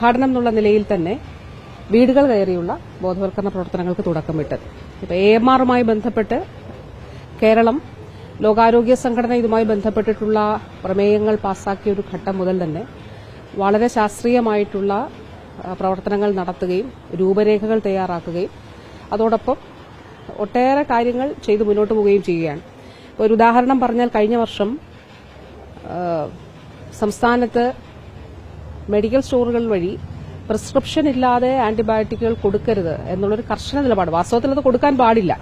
ഉദ്ഘാടനം എന്നുള്ള നിലയിൽ തന്നെ വീടുകൾ കയറിയുള്ള ബോധവൽക്കരണ പ്രവർത്തനങ്ങൾക്ക് തുടക്കമിട്ടത്. ഇപ്പോൾ AMRമായി ബന്ധപ്പെട്ട് കേരളം ലോകാരോഗ്യ സംഘടന ഇതുമായി ബന്ധപ്പെട്ടിട്ടുള്ള പ്രമേയങ്ങൾ പാസാക്കിയ ഒരു ഘട്ടം മുതൽ തന്നെ വളരെ ശാസ്ത്രീയമായിട്ടുള്ള പ്രവർത്തനങ്ങൾ നടത്തുകയും രൂപരേഖകൾ തയ്യാറാക്കുകയും അതോടൊപ്പം ഒട്ടേറെ കാര്യങ്ങൾ ചെയ്തു മുന്നോട്ട് പോവുകയും ചെയ്യുകയാണ്. ഒരു ഉദാഹരണം പറഞ്ഞാൽ കഴിഞ്ഞ വർഷം സംസ്ഥാനത്ത് മെഡിക്കൽ സ്റ്റോറുകൾ വഴി പ്രിസ്ക്രിപ്ഷൻ ഇല്ലാതെ ആന്റിബയോട്ടിക്കുകൾ കൊടുക്കരുത് എന്നുള്ളൊരു കർശന നിലപാട്, വാസ്തവത്തിൽ അത് കൊടുക്കാൻ പാടില്ല,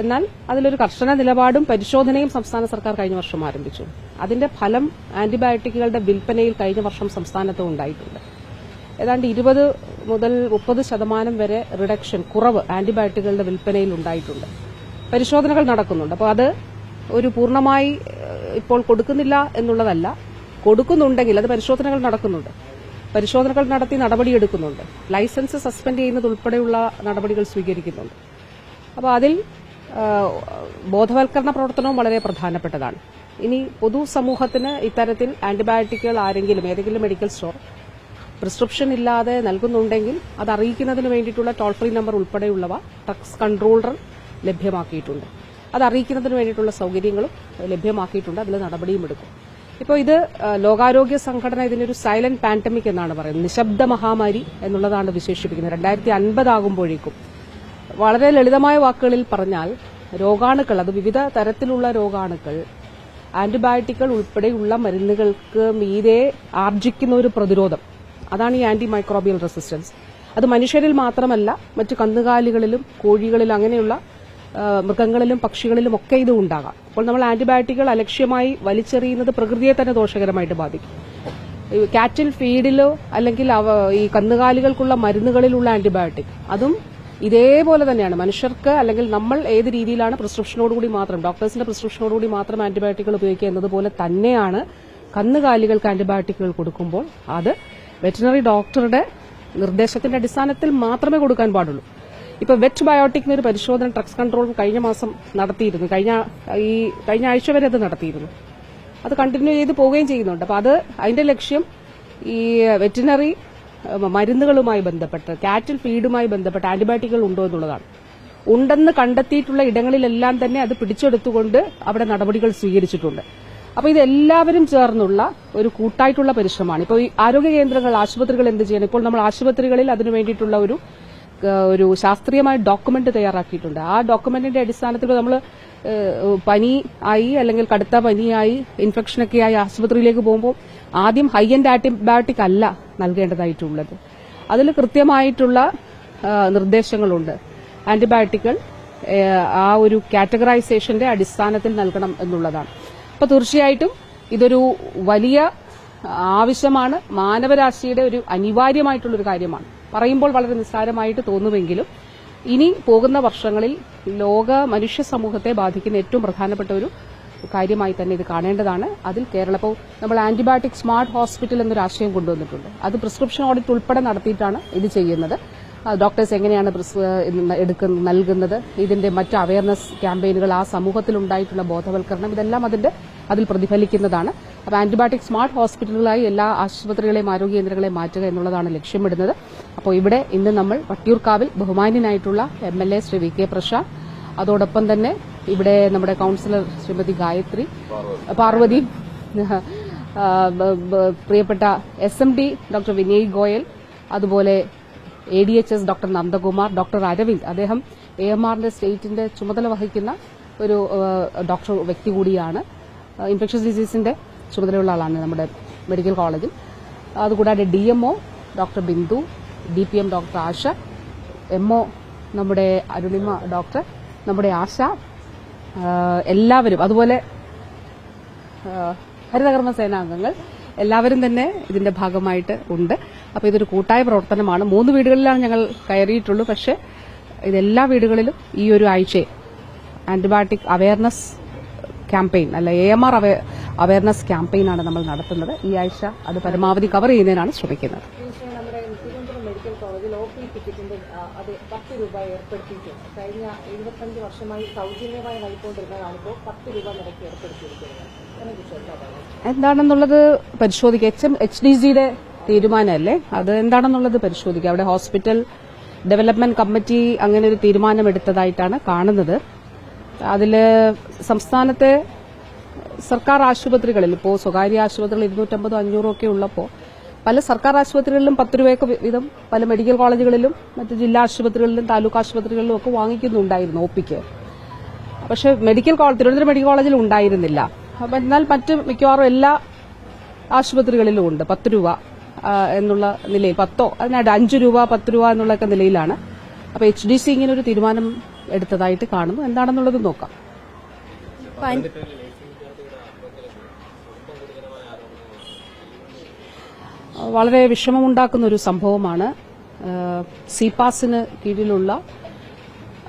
എന്നാൽ അതിലൊരു കർശന നിലപാടും പരിശോധനയും സംസ്ഥാന സർക്കാർ കഴിഞ്ഞ വർഷം ആരംഭിച്ചു. അതിന്റെ ഫലം ആന്റിബയോട്ടിക്കുകളുടെ വിൽപ്പനയിൽ കഴിഞ്ഞ വർഷം സംസ്ഥാനത്ത് ഉണ്ടായിട്ടുണ്ട്. ഏതാണ്ട് 20 മുതൽ 30% വരെ റിഡക്ഷൻ, കുറവ് ആന്റിബയോട്ടിക്കുകളുടെ വിൽപ്പനയിൽ ഉണ്ടായിട്ടുണ്ട്. പരിശോധനകൾ നടക്കുന്നുണ്ട്. അപ്പോൾ അത് ഒരു പൂർണ്ണമായി ഇപ്പോൾ കൊടുക്കുന്നില്ല എന്നുള്ളതല്ല, കൊടുക്കുന്നുണ്ടെങ്കിൽ അത് പരിശോധനകൾ നടക്കുന്നുണ്ട്. പരിശോധനകൾ നടത്തി നടപടിയെടുക്കുന്നുണ്ട്. ലൈസൻസ് സസ്പെൻഡ് ചെയ്യുന്നത് ഉൾപ്പെടെയുള്ള നടപടികൾ സ്വീകരിക്കുന്നുണ്ട്. അപ്പോൾ അതിൽ ബോധവൽക്കരണ പ്രവർത്തനവും വളരെ പ്രധാനപ്പെട്ടതാണ്. ഇനി പൊതുസമൂഹത്തിന് ഇത്തരത്തിൽ ആന്റിബയോട്ടിക്കുകൾ ആരെങ്കിലും ഏതെങ്കിലും മെഡിക്കൽ സ്റ്റോർ പ്രിസ്ക്രിപ്ഷൻ ഇല്ലാതെ നൽകുന്നുണ്ടെങ്കിൽ അത് അറിയിക്കുന്നതിന് വേണ്ടിയിട്ടുള്ള ടോൾ ഫ്രീ നമ്പർ ഉൾപ്പെടെയുള്ളവ ഡ്രഗ്സ് കൺട്രോളർ ലഭ്യമാക്കിയിട്ടുണ്ട്. അത് അറിയിക്കുന്നതിന് വേണ്ടിയിട്ടുള്ള സൌകര്യങ്ങളും ലഭ്യമാക്കിയിട്ടുണ്ട്. അതിൽ നടപടിയും എടുക്കും. ഇപ്പോൾ ഇത് ലോകാരോഗ്യ സംഘടന ഇതിനൊരു സൈലന്റ് പാൻഡമിക് എന്നാണ് പറയുന്നത്. നിശബ്ദ മഹാമാരി എന്നുള്ളതാണ് വിശേഷിപ്പിക്കുന്നത്. 2050 ആകുമ്പോഴേക്കും, വളരെ ലളിതമായ വാക്കുകളിൽ പറഞ്ഞാൽ, രോഗാണുക്കൾ, അത് വിവിധ തരത്തിലുള്ള രോഗാണുക്കൾ ആന്റിബയോട്ടിക്കുകൾ ഉൾപ്പെടെയുള്ള മരുന്നുകൾക്ക് മീതെ ആർജിക്കുന്ന ഒരു പ്രതിരോധം, അതാണ് ഈ ആന്റി മൈക്രോബിയൽ റെസിസ്റ്റൻസ്. അത് മനുഷ്യരിൽ മാത്രമല്ല, മറ്റു കന്നുകാലികളിലും കോഴികളിലും അങ്ങനെയുള്ള മൃഗങ്ങളിലും പക്ഷികളിലും ഒക്കെ ഇത് ഉണ്ടാകാം. അപ്പോൾ നമ്മൾ ആന്റിബയോട്ടിക്കുകൾ അലക്ഷ്യമായി വലിച്ചെറിയുന്നത് പ്രകൃതിയെ തന്നെ ദോഷകരമായിട്ട് ബാധിക്കും. കാറ്റിൽ ഫീഡിലോ അല്ലെങ്കിൽ ഈ കന്നുകാലികൾക്കുള്ള മരുന്നുകളിലുള്ള ആന്റിബയോട്ടിക്, അതും ഇതേപോലെ തന്നെയാണ്. മനുഷ്യർക്ക് അല്ലെങ്കിൽ നമ്മൾ ഏത് രീതിയിലാണ് പ്രിസ്ക്രിപ്ഷനോടുകൂടി മാത്രം, ഡോക്ടേഴ്സിന്റെ പ്രിസ്ക്രിപ്ഷനോടുകൂടി മാത്രം ആന്റിബയോട്ടിക്കുകൾ ഉപയോഗിക്കുക എന്നതുപോലെ തന്നെയാണ് കന്നുകാലികൾക്ക് ആന്റിബയോട്ടിക്കുകൾ കൊടുക്കുമ്പോൾ അത് വെറ്റിനറി ഡോക്ടറുടെ നിർദ്ദേശത്തിന്റെ അടിസ്ഥാനത്തിൽ മാത്രമേ കൊടുക്കാൻ പാടുള്ളൂ. ഇപ്പൊ വെറ്റ് ബയോട്ടിക്കിന് ഒരു പരിശോധന ഡ്രഗ്സ് കൺട്രോൾ കഴിഞ്ഞ മാസം നടത്തിയിരുന്നു. കഴിഞ്ഞ ആഴ്ച വരെ അത് നടത്തിയിരുന്നു. അത് കണ്ടിന്യൂ ചെയ്ത് പോവുകയും ചെയ്യുന്നുണ്ട്. അപ്പൊ അതിന്റെ ലക്ഷ്യം ഈ വെറ്റിനറി മരുന്നുകളുമായി ബന്ധപ്പെട്ട്, കാറ്റിൽ ഫീഡുമായി ബന്ധപ്പെട്ട് ആന്റിബയോട്ടിക്കുകൾ ഉണ്ടോ എന്നുള്ളതാണ്. ഉണ്ടെന്ന് കണ്ടെത്തിയിട്ടുള്ള ഇടങ്ങളിലെല്ലാം തന്നെ അത് പിടിച്ചെടുത്തുകൊണ്ട് അവിടെ നടപടികൾ സ്വീകരിച്ചിട്ടുണ്ട്. അപ്പൊ ഇതെല്ലാവരും ചേർന്നുള്ള ഒരു കൂട്ടായിട്ടുള്ള പരിശ്രമമാണ്. ഇപ്പോൾ ഈ ആരോഗ്യ കേന്ദ്രങ്ങൾ, ആശുപത്രികൾ എന്ത് ചെയ്യണം? ഇപ്പോൾ നമ്മൾ ആശുപത്രികളിൽ അതിനു വേണ്ടിയിട്ടുള്ള ഒരു ശാസ്ത്രീയമായ ഡോക്യുമെന്റ് തയ്യാറാക്കിയിട്ടുണ്ട്. ആ ഡോക്യുമെന്റിന്റെ അടിസ്ഥാനത്തിൽ നമ്മൾ പനി ആയി അല്ലെങ്കിൽ കടുത്ത പനിയായി ഇൻഫെക്ഷനൊക്കെയായി ആശുപത്രിയിലേക്ക് പോകുമ്പോൾ ആദ്യം ഹൈ എൻഡ് ആന്റിബയോട്ടിക് അല്ല നൽകേണ്ടതായിട്ടുള്ളത്. അതിൽ കൃത്യമായിട്ടുള്ള നിർദ്ദേശങ്ങളുണ്ട്. ആന്റിബയോട്ടിക്കുകൾ ആ ഒരു കാറ്റഗറൈസേഷന്റെ അടിസ്ഥാനത്തിൽ നൽകണം എന്നുള്ളതാണ്. അപ്പോൾ തീർച്ചയായിട്ടും ഇതൊരു വലിയ ആവശ്യമാണ്, മാനവരാശിയുടെ ഒരു അനിവാര്യമായിട്ടുള്ളൊരു കാര്യമാണ്. പറയുമ്പോൾ വളരെ നിസ്സാരമായിട്ട് തോന്നുമെങ്കിലും ഇനി പോകുന്ന വർഷങ്ങളിൽ ലോക മനുഷ്യ സമൂഹത്തെ ബാധിക്കുന്ന ഏറ്റവും പ്രധാനപ്പെട്ട ഒരു കാര്യമായി തന്നെ ഇത് കാണേണ്ടതാണ്. അതിൽ കേരളം ഇപ്പോൾ നമ്മൾ ആന്റിബയോട്ടിക് സ്മാർട്ട് ഹോസ്പിറ്റൽ എന്നൊരു ആശയം കൊണ്ടുവന്നിട്ടുണ്ട്. അത് പ്രിസ്ക്രിപ്ഷൻ ഓഡിറ്റ് ഉൾപ്പെടെ നടത്തിയിട്ടാണ് ഇത് ചെയ്യുന്നത്. ഡോക്ടേഴ്സ് എങ്ങനെയാണ് നൽകുന്നത്, ഇതിന്റെ മറ്റ് അവയർനെസ് ക്യാമ്പയിനുകൾ, ആ സമൂഹത്തിൽ ഉണ്ടായിട്ടുള്ള ബോധവൽക്കരണം, ഇതെല്ലാം അതിൽ പ്രതിഫലിക്കുന്നതാണ്. അപ്പോൾ ആന്റിബയോട്ടിക് സ്മാർട്ട് ഹോസ്പിറ്റലുകളായി എല്ലാ ആശുപത്രികളെയും ആരോഗ്യ കേന്ദ്രങ്ങളെയും മാറ്റുക എന്നുള്ളതാണ് ലക്ഷ്യമിടുന്നത്. അപ്പോൾ ഇവിടെ ഇന്ന് നമ്മൾ വട്ടിയൂർക്കാവിൽ ബഹുമാന്യനായിട്ടുള്ള MLA ശ്രീ VK പ്രശാന്ത്, അതോടൊപ്പം തന്നെ ഇവിടെ നമ്മുടെ കൌൺസിലർ ശ്രീമതി ഗായത്രി, പാർവതി, പ്രിയപ്പെട്ട SMD ഡോക്ടർ വിനയ് ഗോയൽ, അതുപോലെ ADHS doctor Nandakumar, doctor Aravind, അദ്ദേഹം AMRന്റെ സ്റ്റേറ്റിന്റെ ചുമതല വഹിക്കുന്ന ഒരു ഡോക്ടർ വ്യക്തി കൂടിയാണ്. ഇൻഫെക്ഷ്യസ് ഡിസീസിന്റെ ചുമതലയുള്ള ആളാണ് നമ്മുടെ മെഡിക്കൽ കോളേജിൽ. അതുകൂടാതെ DMO doctor Bindu, DPM doctor Asha, MO നമ്മുടെ അരുണിമ ഡോക്ടർ, നമ്മുടെ ആശ, എല്ലാവരും, അതുപോലെ ഹരിതകർമ്മ സേനാംഗങ്ങൾ എല്ലാവരും തന്നെ ഇതിന്റെ ഭാഗമായിട്ട് ഉണ്ട്. അപ്പോൾ ഇതൊരു കൂട്ടായ പ്രവർത്തനമാണ്. 3 വീടുകളിലാണ് ഞങ്ങൾ കയറിയിട്ടുള്ളൂ. പക്ഷേ ഇതെല്ലാ വീടുകളിലും ഈ ഒരു ആഴ്ച ആന്റിബയോട്ടിക് അവയർനെസ് ക്യാമ്പയിൻ അല്ല AMR അവയർനെസ് ക്യാമ്പയിനാണ് നമ്മൾ നടത്തുന്നത്. ഈ ആഴ്ച അത് പരമാവധി കവർ ചെയ്യുന്നതിനാണ് ശ്രമിക്കുന്നത്. മെഡിക്കൽ കോളേജിൽ OP ടിക്കറ്റിന്റെ അത് 10 രൂപ ഏർപ്പെടുത്തിയിട്ടുണ്ട്. കഴിഞ്ഞ 75 വർഷമായി സൗജന്യമായി നൽകിക്കൊണ്ടിരുന്നതാണ് ഇപ്പോൾ 10 രൂപ നിരക്ക് ഏർപ്പെടുത്തിയിരിക്കുന്നത്. എന്താണെന്നുള്ളത് പരിശോധിക്കുക. HDGയുടെ തീരുമാനമല്ലേ, അത് എന്താണെന്നുള്ളത് പരിശോധിക്കാം. അവിടെ ഹോസ്പിറ്റൽ ഡെവലപ്മെന്റ് കമ്മിറ്റി അങ്ങനെ ഒരു തീരുമാനമെടുത്തതായിട്ടാണ് കാണുന്നത്. അതിൽ സംസ്ഥാനത്തെ സർക്കാർ ആശുപത്രികളിൽ ഇപ്പോൾ സ്വകാര്യ ആശുപത്രികൾ 250-500 ഒക്കെ ഉള്ളപ്പോൾ പല സർക്കാർ ആശുപത്രികളിലും 10 രൂപയൊക്കെ വീതം പല മെഡിക്കൽ കോളേജുകളിലും മറ്റ് ജില്ലാ ആശുപത്രികളിലും താലൂക്ക് ആശുപത്രികളിലും ഒക്കെ വാങ്ങിക്കുന്നുണ്ടായിരുന്നു ഒപിക്ക്. പക്ഷെ തിരുവനന്തപുരം മെഡിക്കൽ കോളേജിൽ ഉണ്ടായിരുന്നില്ല. എന്നാൽ മറ്റ് മിക്കവാറും എല്ലാ ആശുപത്രികളിലും ഉണ്ട് 10 രൂപ എന്നുള്ള നിലയിൽ, 5 രൂപ 10 രൂപ എന്നുള്ളൊക്കെ നിലയിലാണ്. അപ്പോൾ HDC ഇങ്ങനെ ഒരു തീരുമാനം എടുത്തതായിട്ട് കാണുന്നു. എന്താണെന്നുള്ളത് നോക്കാം. വളരെ വിഷമമുണ്ടാക്കുന്ന ഒരു സംഭവമാണ്. സിപാസിന് കീഴിലുള്ള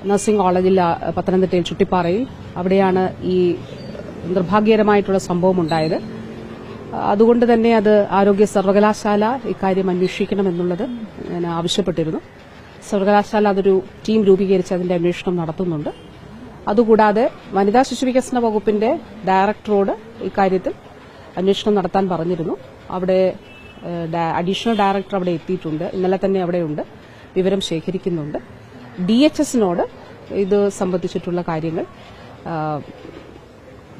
നഴ്സിംഗ് കോളേജിൽ പത്തനംതിട്ടയിൽ ചുട്ടിപ്പാറയിൽ അവിടെയാണ് ഈ നിർഭാഗ്യകരമായിട്ടുള്ള സംഭവം ഉണ്ടായത്. അതുകൊണ്ട് തന്നെ അത് ആരോഗ്യ സർവകലാശാല ഇക്കാര്യം അന്വേഷിക്കണമെന്നുള്ളത് ഞാൻ ആവശ്യപ്പെട്ടിരുന്നു. സർവകലാശാല അതൊരു ടീം രൂപീകരിച്ച് അതിന്റെ അന്വേഷണം നടത്തുന്നുണ്ട്. അതുകൂടാതെ വനിതാ ശിശുവികസന വകുപ്പിന്റെ ഡയറക്ടറോട് ഇക്കാര്യത്തിൽ അന്വേഷണം നടത്താൻ പറഞ്ഞിരുന്നു. അവിടെ അഡീഷണൽ ഡയറക്ടർ അവിടെ എത്തിയിട്ടുണ്ട്, ഇന്നലെ തന്നെ അവിടെയുണ്ട്, വിവരം ശേഖരിക്കുന്നുണ്ട്. DHSനോട് ഇത് സംബന്ധിച്ചിട്ടുള്ള കാര്യങ്ങൾ,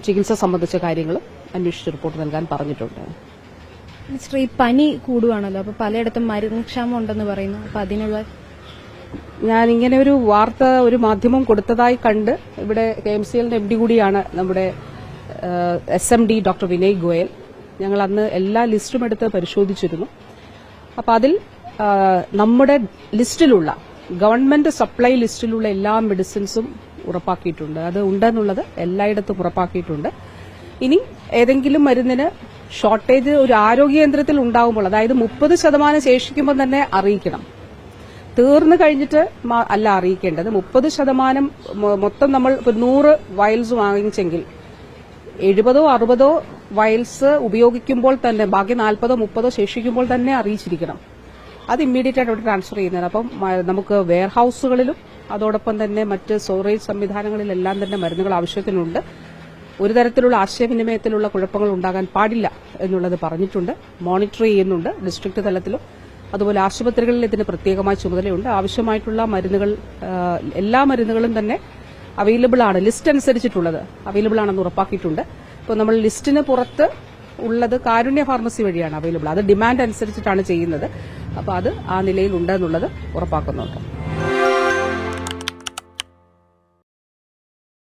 ചികിത്സ സംബന്ധിച്ച കാര്യങ്ങൾ അന്വേഷിച്ച് റിപ്പോർട്ട് നൽകാൻ പറഞ്ഞിട്ടുണ്ട്. ശ്രീ, പനി കൂടുവാണല്ലോ, അപ്പോൾ പലയിടത്തും മരുന്ന് ക്ഷാമം ഉണ്ടെന്ന് പറയുന്നു. അപ്പോൾ അതിനുള്ള ഞാൻ ഇങ്ങനെ ഒരു വാർത്ത ഒരു മാധ്യമം കൊടുത്തതായി കണ്ട് ഇവിടെ KMCLന്റെ MD കൂടിയാണ് നമ്മുടെ SMD ഡോക്ടർ വിനയ് ഗോയൽ. ഞങ്ങൾ അന്ന് എല്ലാ ലിസ്റ്റും എടുത്ത് പരിശോധിച്ചിരുന്നു. അപ്പോൾ അതിൽ നമ്മുടെ ലിസ്റ്റിലുള്ള ഗവൺമെന്റ് സപ്ലൈ ലിസ്റ്റിലുള്ള എല്ലാ മെഡിസിൻസും ഉറപ്പാക്കിയിട്ടുണ്ട്. അത് ഉണ്ടെന്നുള്ളത് എല്ലായിടത്തും ഉറപ്പാക്കിയിട്ടുണ്ട്. ഇനി ഏതെങ്കിലും മരുന്നിന് ഷോർട്ടേജ് ഒരു ആരോഗ്യ കേന്ദ്രത്തിൽ ഉണ്ടാകുമ്പോൾ, അതായത് 30% ശേഷിക്കുമ്പോൾ തന്നെ അറിയിക്കണം. തീർന്നു കഴിഞ്ഞിട്ട് അല്ല അറിയിക്കേണ്ടത്. 30% മൊത്തം നമ്മൾ 100 വയൽസ് വാങ്ങിച്ചെങ്കിൽ 70-60 വയൽസ് ഉപയോഗിക്കുമ്പോൾ തന്നെ ബാക്കി 40-30 ശേഷിക്കുമ്പോൾ തന്നെ അറിയിച്ചിരിക്കണം. അത് ഇമ്മീഡിയറ്റ് ആയിട്ട് അവിടെ ട്രാൻസ്ഫർ ചെയ്യുന്നതാണ്. അപ്പം നമുക്ക് വെയർഹൌസുകളിലും അതോടൊപ്പം തന്നെ മറ്റ് സ്റ്റോറേജ് സംവിധാനങ്ങളിലെല്ലാം തന്നെ മരുന്നുകൾ ആവശ്യത്തിനുണ്ട്. ഒരു തരത്തിലുള്ള ആശയവിനിമയത്തിലുള്ള കുഴപ്പങ്ങൾ ഉണ്ടാകാൻ പാടില്ല എന്നുള്ളത് പറഞ്ഞിട്ടുണ്ട്. മോണിറ്റർ ചെയ്യുന്നുണ്ട് ഡിസ്ട്രിക്ട് തലത്തിലും. അതുപോലെ ആശുപത്രികളിൽ ഇതിന് പ്രത്യേകമായ ചുമതലയുണ്ട്. ആവശ്യമായിട്ടുള്ള മരുന്നുകൾ, എല്ലാ മരുന്നുകളും തന്നെ അവൈലബിൾ ആണ്, ലിസ്റ്റ് അനുസരിച്ചിട്ടുള്ളത് അവൈലബിൾ ആണെന്ന് ഉറപ്പാക്കിയിട്ടുണ്ട്. ഇപ്പോൾ നമ്മൾ ലിസ്റ്റിന് പുറത്ത് ഉള്ളത് കാരുണ്യ ഫാർമസി വഴിയാണ് അവൈലബിൾ. അത് ഡിമാൻഡ് അനുസരിച്ചിട്ടാണ് ചെയ്യുന്നത്. അപ്പോൾ അത് ആ നിലയിൽ ഉണ്ടെന്നുള്ളത് ഉറപ്പാക്കുന്നുണ്ട്.